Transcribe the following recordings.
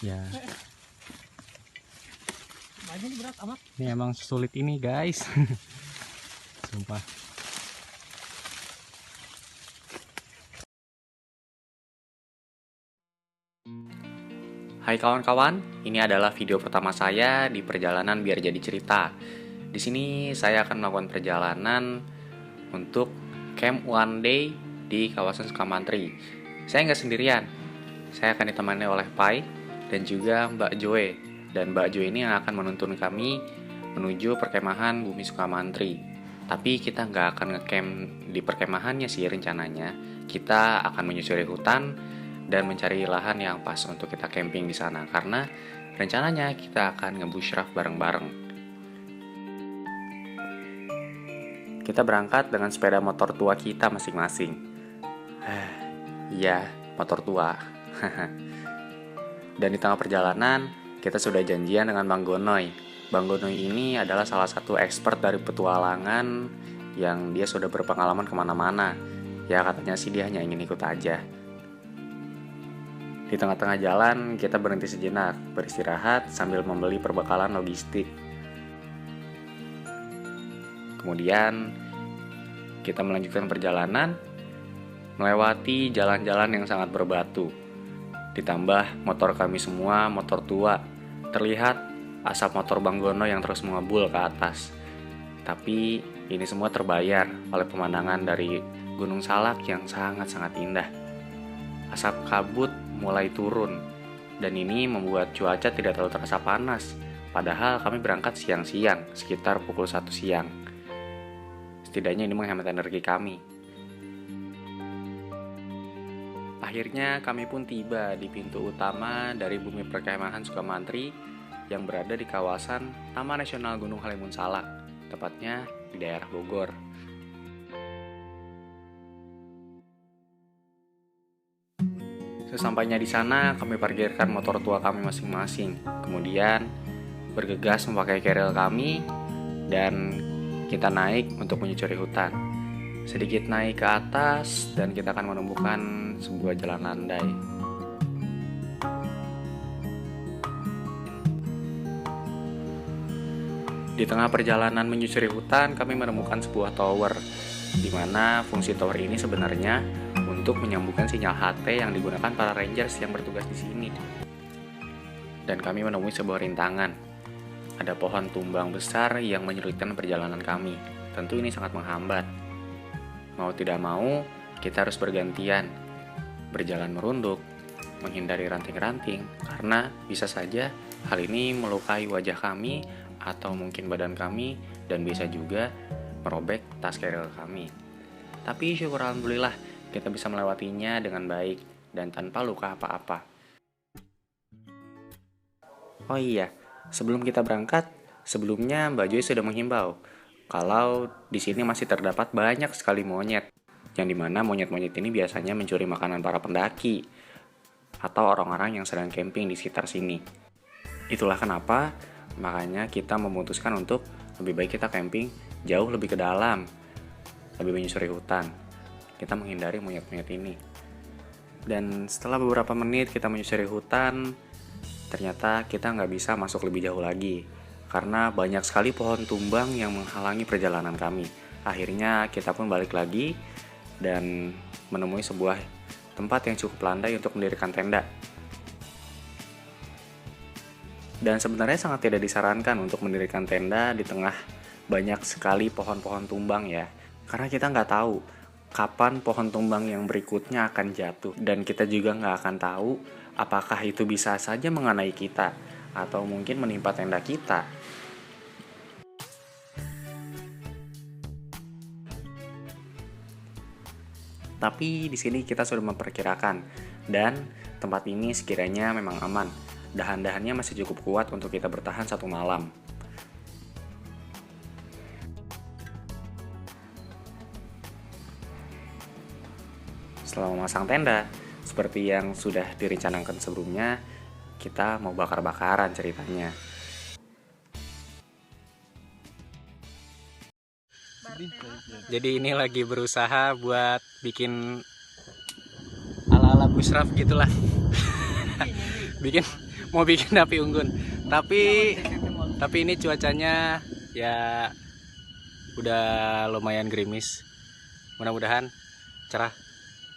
Ya, Banyak berat amat. ini emang sulit ini guys. Sumpah. Hai kawan-kawan, ini adalah video pertama saya di perjalanan Biar Jadi Cerita. Di sini saya akan melakukan perjalanan untuk camp one day di kawasan Sukamantri. Saya nggak sendirian, saya akan ditemani oleh Pai dan juga Mbak Joe. Dan Mbak Joe ini yang akan menuntun kami menuju perkemahan Bumi Sukamantri. Tapi kita nggak akan ngecamp di perkemahannya sih rencananya. Kita akan menyusuri hutan dan mencari lahan yang pas untuk kita camping di sana. Karena rencananya kita akan ngebushcraft bareng-bareng. Kita berangkat dengan sepeda motor tua kita masing-masing. Iya, motor tua. Dan di tengah perjalanan, kita sudah janjian dengan Bang Gonoy. Bang Gonoy ini adalah salah satu expert dari petualangan yang dia sudah berpengalaman kemana-mana. Ya katanya sih dia hanya ingin ikut aja. Di tengah-tengah jalan, kita berhenti sejenak, beristirahat sambil membeli perbekalan logistik. Kemudian, kita melanjutkan perjalanan, melewati jalan-jalan yang sangat berbatu. Ditambah motor kami semua, motor tua, terlihat asap motor Bang Gono yang terus mengembul ke atas. Tapi, ini semua terbayar oleh pemandangan dari Gunung Salak yang sangat-sangat indah. Asap kabut mulai turun, dan ini membuat cuaca tidak terlalu terasa panas. Padahal kami berangkat siang-siang, sekitar pukul 1 siang. Setidaknya ini menghemat energi kami. Akhirnya kami pun tiba di pintu utama dari Bumi Perkemahan Sukamantri yang berada di kawasan Taman Nasional Gunung Halimun Salak, tepatnya di daerah Bogor. Sesampainya di sana, kami parkirkan motor tua kami masing-masing. Kemudian, bergegas memakai keril kami, dan kita naik untuk menyusuri hutan. Sedikit naik ke atas, dan kita akan menemukan sebuah jalan landai. Di tengah perjalanan menyusuri hutan, kami menemukan sebuah tower, di mana fungsi tower ini sebenarnya untuk menyambungkan sinyal HT yang digunakan para rangers yang bertugas di sini. Dan kami menemui sebuah rintangan. Ada pohon tumbang besar yang menyulitkan perjalanan kami. Tentu ini sangat menghambat. Mau tidak mau, kita harus bergantian. Berjalan merunduk, menghindari ranting-ranting, karena bisa saja hal ini melukai wajah kami atau mungkin badan kami, dan bisa juga merobek tas keril kami. Tapi syukur alhamdulillah, kita bisa melewatinya dengan baik dan tanpa luka apa-apa. Oh iya, sebelum kita berangkat, sebelumnya Mbak Joy sudah menghimbau kalau di sini masih terdapat banyak sekali monyet, yang dimana monyet-monyet ini biasanya mencuri makanan para pendaki atau orang-orang yang sedang camping di sekitar sini. Itulah kenapa makanya kita memutuskan untuk lebih baik kita camping jauh lebih ke dalam, lebih menyusuri hutan. Kita menghindari monyet-monyet ini. Dan setelah beberapa menit kita menyusuri hutan, ternyata kita nggak bisa masuk lebih jauh lagi, karena banyak sekali pohon tumbang yang menghalangi perjalanan kami. Akhirnya kita pun balik lagi, dan menemui sebuah tempat yang cukup landai untuk mendirikan tenda. Dan sebenarnya sangat tidak disarankan untuk mendirikan tenda di tengah banyak sekali pohon-pohon tumbang ya, karena kita nggak tahu kapan pohon tumbang yang berikutnya akan jatuh, dan kita juga nggak akan tahu apakah itu bisa saja mengenai kita atau mungkin menimpa tenda kita. Tapi di sini kita sudah memperkirakan, dan tempat ini sekiranya memang aman. Dahan-dahannya masih cukup kuat untuk kita bertahan 1 malam. Setelah memasang tenda, seperti yang sudah direncanakan sebelumnya, kita mau bakar-bakaran ceritanya. Jadi ini lagi berusaha buat bikin ala-ala bushcraft gitulah. bikin mau bikin api unggun, tapi ini cuacanya ya udah lumayan gerimis. Mudah-mudahan cerah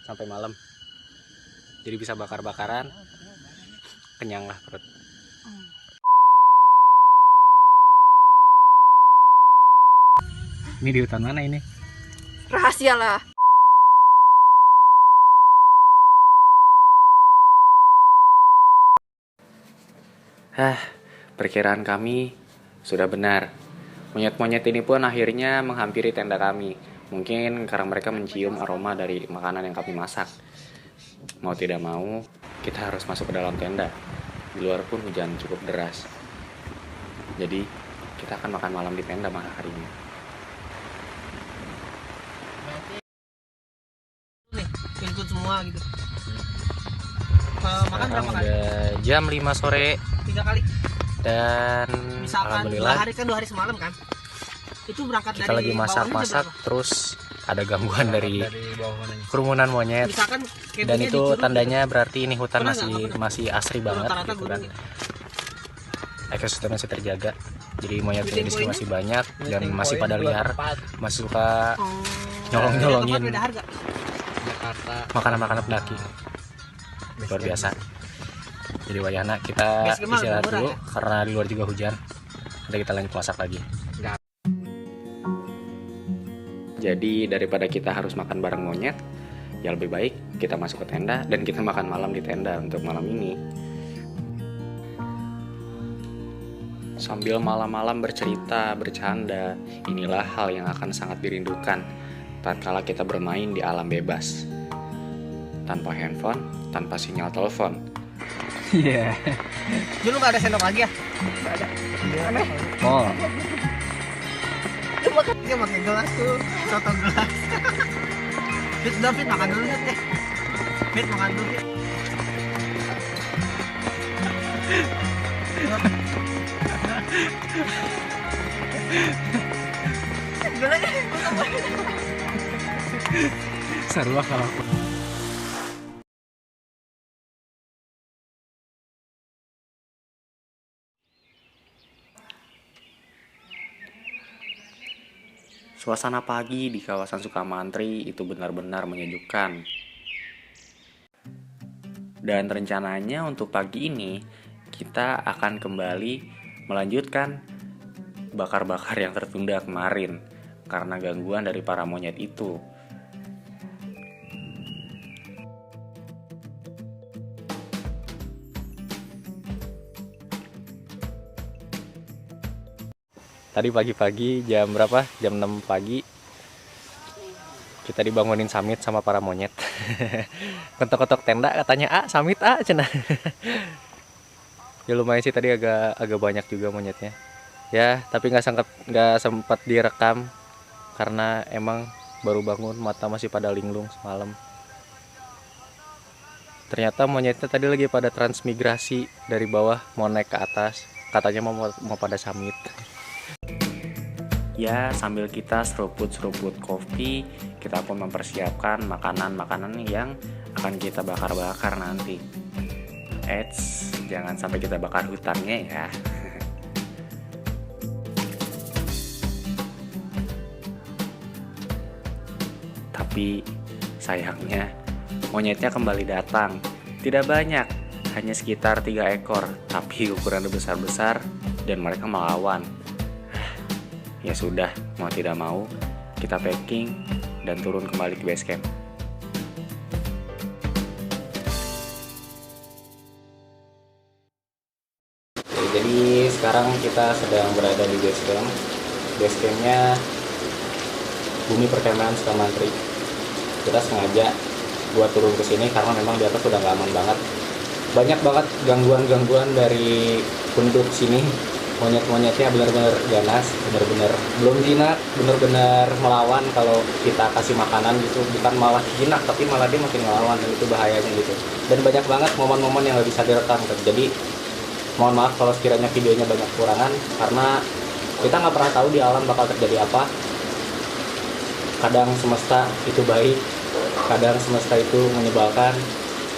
sampai malam, jadi bisa bakar-bakaran, kenyang lah perut. Ini di hutan mana ini? Rahasia lah. Perkiraan kami sudah benar. Monyet-monyet ini pun akhirnya menghampiri tenda kami. Mungkin karena mereka mencium aroma dari makanan yang kami masak. Mau tidak mau, kita harus masuk ke dalam tenda. Di luar pun hujan cukup deras. Jadi, kita akan makan malam di tenda malam hari ini. Nih, include semua gitu. Makan berapa kali? Udah jam 5 sore 3 kali. dan Misalkan 2 alhamdulillah hari kan 2 hari semalam kan. Itu berangkat kita dari lagi masak-masak terus ada gangguan dari kerumunan monyet. Misalkan Dan itu dicurug tandanya berarti ini hutan Pernah nggak? masih asri banget rata-rata gitu kan. gurun. Ekosistem masih terjaga. Jadi monyet Meeting di sini point-nya? masih banyak dan masih pada liar, masih suka Oh. nyolong-nyolongin Beda harga. makanan-makanan pendaki. Luar biasa. Jadi wayahna kita Base camp mah istirahat murah dulu ya? karena di luar juga hujan. Nanti kita lanjut masak lagi. Jadi daripada kita harus makan bareng monyet, ya lebih baik kita masuk ke tenda dan kita makan malam di tenda untuk malam ini. Sambil malam-malam bercerita, bercanda, inilah hal yang akan sangat dirindukan tatkala kita bermain di alam bebas. Tanpa handphone, tanpa sinyal telepon. Iya. Dulu nggak ada sendok lagi ya? Nggak ada. Oh, Dia pakai gelas tuh, soto gelas. Fit, udah Fit makan dulu Fit. Fit makan dulu Fit. seru kalau suasana pagi di kawasan Sukamantri itu benar-benar menyejukkan. Dan rencananya untuk pagi ini kita akan kembali melanjutkan bakar-bakar yang tertunda kemarin karena gangguan dari para monyet itu. Tadi pagi-pagi jam berapa? Jam 6 pagi kita dibangunin Samit sama para monyet. Ketok-ketok tenda katanya Samit cenah. Ya lumayan sih tadi agak banyak juga monyetnya. Ya, tapi nggak sempat direkam karena emang baru bangun, mata masih pada linglung semalam. Ternyata monyetnya tadi lagi pada transmigrasi dari bawah mau naik ke atas. Katanya mau pada Samit. Ya, sambil kita seruput-seruput kopi, kita pun mempersiapkan makanan-makanan yang akan kita bakar-bakar nanti. Eits, jangan sampai kita bakar hutannya ya. Tapi sayangnya monyetnya kembali datang. Tidak banyak, hanya sekitar 3 ekor, tapi ukurannya besar-besar dan mereka melawan. Ya sudah, mau tidak mau, kita packing dan turun kembali ke base camp. Jadi sekarang kita sedang berada di base camp. Base campnya Bumi Perkemahan Sukamantri. Kita sengaja buat turun ke sini karena memang di atas sudah nggak aman banget. Banyak banget gangguan-gangguan dari penduduk sini. Monyet-monyetnya benar-benar ganas, benar-benar belum jinak, benar-benar melawan. Kalau kita kasih makanan gitu, bukan malah jinak, tapi malah dia makin melawan, dan itu bahayanya gitu. Dan banyak banget momen-momen yang nggak bisa direkam. Jadi mohon maaf kalau sekiranya videonya banyak kekurangan, karena kita nggak pernah tahu di alam bakal terjadi apa. Kadang semesta itu baik, kadang semesta itu menyebalkan.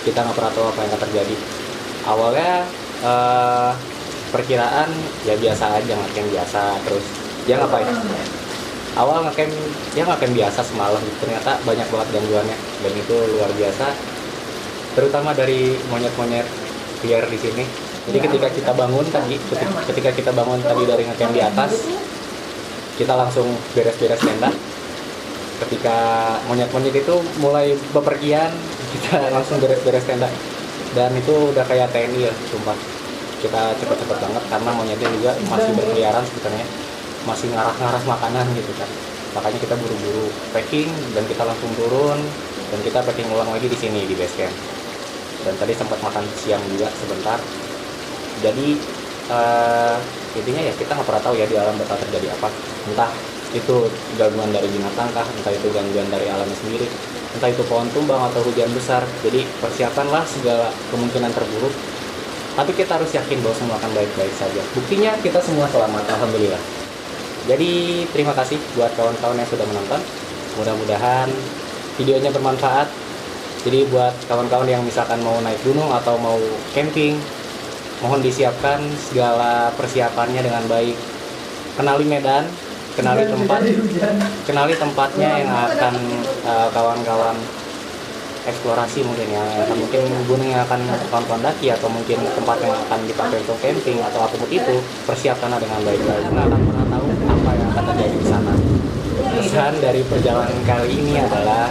Kita nggak pernah tahu apa yang akan terjadi. Awalnya perkiraan ya biasa aja, ngecamp biasa. Terus dia ngapain? Awal ngecamp biasa semalam, ternyata banyak banget gangguannya dan itu luar biasa, terutama dari monyet-monyet liar di sini. Jadi ketika kita bangun tadi dari ngecamp di atas, kita langsung beres-beres tenda. Ketika monyet-monyet itu mulai bepergian, kita langsung beres-beres tenda. Dan itu udah kayak TNI ya, sumpah. Kita cepet-cepet banget karena monyetnya juga masih berkeliaran sebenarnya, masih ngarah-ngarah makanan gitu kan. Makanya kita buru-buru packing dan kita langsung turun dan kita packing ulang lagi di sini di base camp. Dan tadi sempat makan siang juga sebentar. Jadi intinya ya kita nggak pernah tahu ya di alam bakal terjadi apa. Entah itu gangguan dari binatang kah, entah itu gangguan dari alamnya sendiri, entah itu pohon tumbang atau hujan besar. Jadi persiapkanlah segala kemungkinan terburuk, tapi kita harus yakin bahwa semua akan baik-baik saja. Buktinya kita semua selamat, alhamdulillah. Jadi terima kasih buat kawan-kawan yang sudah menonton. Mudah-mudahan videonya bermanfaat. Jadi buat kawan-kawan yang misalkan mau naik gunung atau mau camping, mohon disiapkan segala persiapannya dengan baik. Kenali medan, kenali tempatnya yang akan kawan-kawan eksplorasi mungkin ya. Mungkin gunung yang akan kawan-kawan daki atau mungkin tempat yang akan dipakai untuk camping atau apapun itu, persiapkanlah dengan baik-baik. Karena akan pernah tahu apa yang akan terjadi di sana. Pesan dari perjalanan kali ini adalah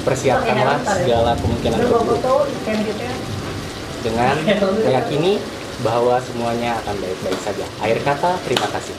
persiapkanlah segala kemungkinan terburuk dengan meyakini bahwa semuanya akan baik-baik saja. Akhir kata, terima kasih.